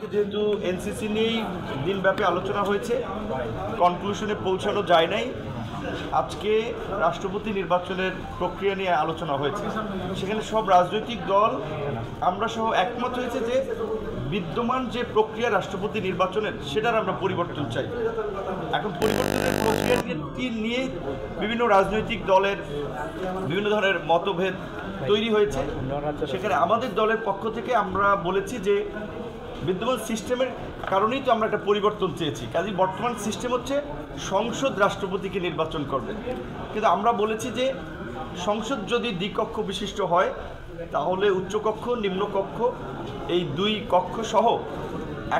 আজকে যেহেতু এনসিসি নিয়েই দিনব্যাপী আলোচনা হয়েছে, কনক্লুশনে পৌঁছানো যায় নাই। আজকে রাষ্ট্রপতি নির্বাচনের প্রক্রিয়া নিয়ে আলোচনা হয়েছে, সেখানে সব রাজনৈতিক দল আমরা সহ একমত হয়েছে যে বিদ্যমান যে প্রক্রিয়া রাষ্ট্রপতি নির্বাচনের সেটার আমরা পরিবর্তন চাই। এখন পরিবর্তনের প্রক্রিয়া নিয়ে বিভিন্ন রাজনৈতিক দলের বিভিন্ন ধরনের মতভেদ তৈরি হয়েছে। সেখানে আমাদের দলের পক্ষ থেকে আমরা বলেছি যে বিদ্যমান সিস্টেমের কারণেই তো আমরা একটা পরিবর্তন চেয়েছি। কাজে বর্তমান সিস্টেম হচ্ছে সংসদ রাষ্ট্রপতিকে নির্বাচন করবে, কিন্তু আমরা বলেছি যে সংসদ যদি দ্বিকক্ষ বিশিষ্ট হয় তাহলে উচ্চকক্ষ নিম্নকক্ষ এই দুই কক্ষ সহ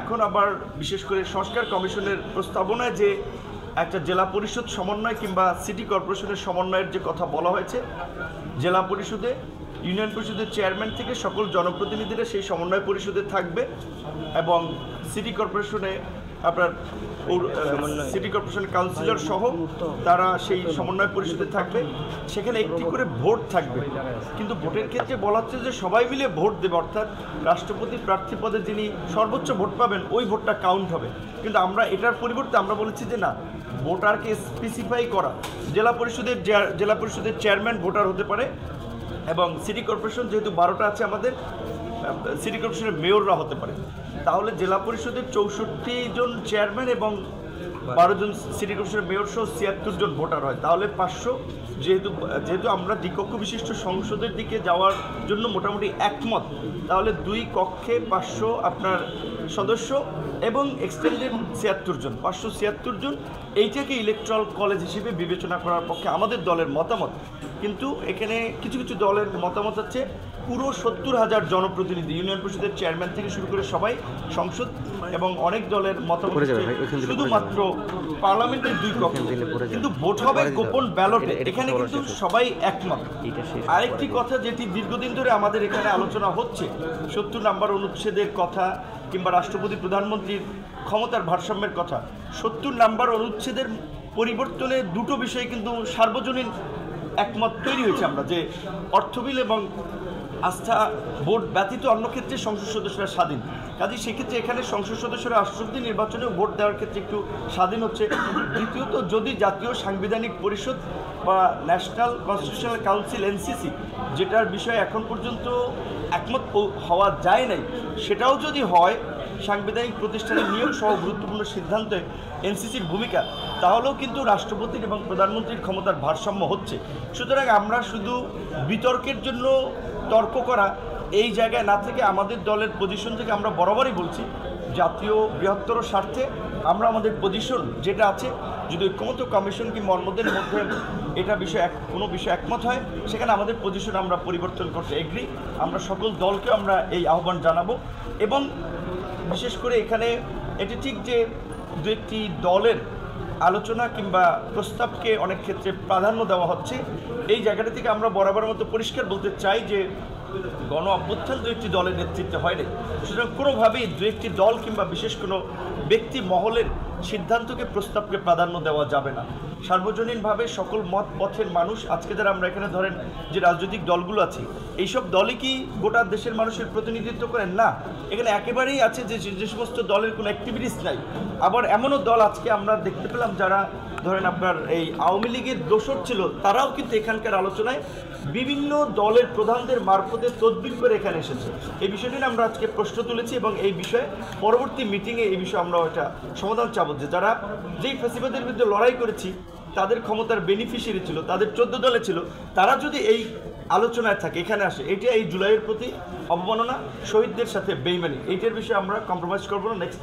এখন আবার বিশেষ করে সংস্কার কমিশনের প্রস্তাবনায় যে একটা জেলা পরিষদ সমন্বয় কিংবা সিটি কর্পোরেশনের সমন্বয়ের যে কথা বলা হয়েছে, জেলা পরিষদে ইউনিয়ন পরিষদের চেয়ারম্যান থেকে সকল জনপ্রতিনিধিরা সেই সমন্বয় পরিষদে থাকবে এবং সিটি কর্পোরেশনে আপনার সিটি কর্পোরেশন কাউন্সিলর সহ তারা সেই সমন্বয় পরিষদে থাকবে। সেখানে একটি করে ভোট থাকবে, কিন্তু ভোটের ক্ষেত্রে বলা হচ্ছে যে সবাই মিলে ভোট দেবে, অর্থাৎ রাষ্ট্রপতি প্রার্থী পদে যিনি সর্বোচ্চ ভোট পাবেন ওই ভোটটা কাউন্ট হবে। কিন্তু আমরা এটার পরিবর্তে আমরা বলেছি যে না, ভোটারকে স্পেসিফাই করা, জেলা পরিষদের চেয়ারম্যান ভোটার হতে পারে এবং সিটি কর্পোরেশন যেহেতু 12টা আছে আমাদের, সিটি কর্পোরেশনের মেয়ররা হতে পারে। তাহলে জেলা পরিষদের 64 জন চেয়ারম্যান এবং 12 জন সিটি কর্পোরেশনের মেয়র সহ 76 জন ভোটার হয়। তাহলে 500, যেহেতু আমরা দ্বিকক্ষ বিশিষ্ট সংসদের দিকে যাওয়ার জন্য মোটামুটি একমত, তাহলে দুই কক্ষে 500 আপনার সদস্য এবং এক্সটেন্ডেড 76 জন, 576 জন, এইটাকে ইলেকট্রাল কলেজ হিসেবে বিবেচনা করার পক্ষে আমাদের দলের মতামত। কিন্তু এখানে কিছু কিছু দলের মতামত হচ্ছে পুরো 70,000 জনপ্রতিনিধি ইউনিয়ন পরিষদের চেয়ারম্যান থেকে শুরু করে সবাই সংসদ, এবং অনেক দলের মতামত শুধুমাত্র পার্লামেন্টের দুই কক্ষ, কিন্তু ভোট হবে গোপন ব্যালটে। এখানে কিন্তু সবাই একমত। আরেকটি কথা যেটি দীর্ঘদিন ধরে আমাদের এখানে আলোচনা হচ্ছে, 70 নম্বর অনুচ্ছেদের কথা কিংবা রাষ্ট্রপতি প্রধানমন্ত্রীর ক্ষমতার ভারসাম্যের কথা। 70 নম্বর অনুচ্ছেদের পরিবর্তনে দুটো বিষয় কিন্তু সার্বজনীন একমত তৈরি হয়েছে আমরা, যে অর্থ বিল এবং আস্থা ভোট ব্যতীত অন্য ক্ষেত্রে সংসদ সদস্যরা স্বাধীন। কাজে সেক্ষেত্রে এখানে সংসদ সদস্যরা রাষ্ট্রপতি নির্বাচনে ভোট দেওয়ার ক্ষেত্রে একটু স্বাধীন হচ্ছে। দ্বিতীয়ত, যদি জাতীয় সাংবিধানিক পরিষদ বা ন্যাশনাল কনস্টিটিউশনাল কাউন্সিল এনসিসি, যেটার বিষয়ে এখন পর্যন্ত একমত হওয়া যায় নাই, সেটাও যদি হয়, সাংবিধানিক প্রতিষ্ঠানের নিয়োগ সহ গুরুত্বপূর্ণ সিদ্ধান্তে এনসিসির ভূমিকা, তাহলেও কিন্তু রাষ্ট্রপতির এবং প্রধানমন্ত্রীর ক্ষমতার ভারসাম্য হচ্ছে। সুতরাং আমরা শুধু বিতর্কের জন্য তর্ক করা এই জায়গায় না থেকে আমাদের দলের পজিশন থেকে আমরা বরাবরই বলছি, জাতীয় বৃহত্তর স্বার্থে আমরা আমাদের পজিশন যেটা আছে, যদি ঐক্যমত্য কমিশন কিংবা অন্যদের মধ্যে এটা কোনো বিষয় একমত হয়, সেখানে আমাদের পজিশন আমরা পরিবর্তন করতে এগ্রি। আমরা সকল দলকে আমরা এই আহ্বান জানাবো। এবং বিশেষ করে এখানে এটি ঠিক যে দু একটি দলের আলোচনা কিংবা প্রস্তাবকে অনেক ক্ষেত্রে প্রাধান্য দেওয়া হচ্ছে, এই জায়গাটা থেকে আমরা বরাবর মতো পরিষ্কার বলতে চাই যে গণ অভ্যুত্থান দু একটি দলের নেতৃত্বে হয়নি। সুতরাং কোনোভাবেই দু একটি দল কিংবা বিশেষ কোনো ব্যক্তি মহলের সিদ্ধান্তকে প্রস্তাবকে প্রাধান্য দেওয়া যাবে না। সার্বজনীনভাবে সকল মত পথের মানুষ, আজকে যারা আমরা এখানে ধরেন যে রাজনৈতিক দলগুলো আছে, এইসব দলই কি গোটা দেশের মানুষের প্রতিনিধিত্ব করেন? না, এখানে একেবারেই আছে যে সমস্ত দলের কোনো অ্যাক্টিভিটিস নাই। আবার এমনও দল আজকে আমরা দেখতে পেলাম যারা ধরেন আপনার এই আওয়ামী লীগের দোসর ছিল, তারাও কিন্তু এখানকার আলোচনায় বিভিন্ন দলের প্রধানদের মারফতে তদবির করে এখানে এসেছে। এই বিষয়টি আমরা আজকে প্রশ্ন তুলেছি এবং এই বিষয়ে পরবর্তী মিটিংয়ে এই বিষয়ে আমরা একটা সমাধান চাবো, যে যারা যেই ফ্যাসিবাদের বিরুদ্ধে লড়াই করেছি, তাদের ক্ষমতার বেনিফিশিয়ারি ছিল, তাদের 14 দলে ছিল, তারা যদি এই আলোচনায় থাকে, এখানে আসে, এইটা এই জুলাইয়ের প্রতি অবমাননা, শহীদদের সাথে বেইমানি, এইটার বিষয়ে আমরা কম্প্রোমাইজ করবো না। নেক্সট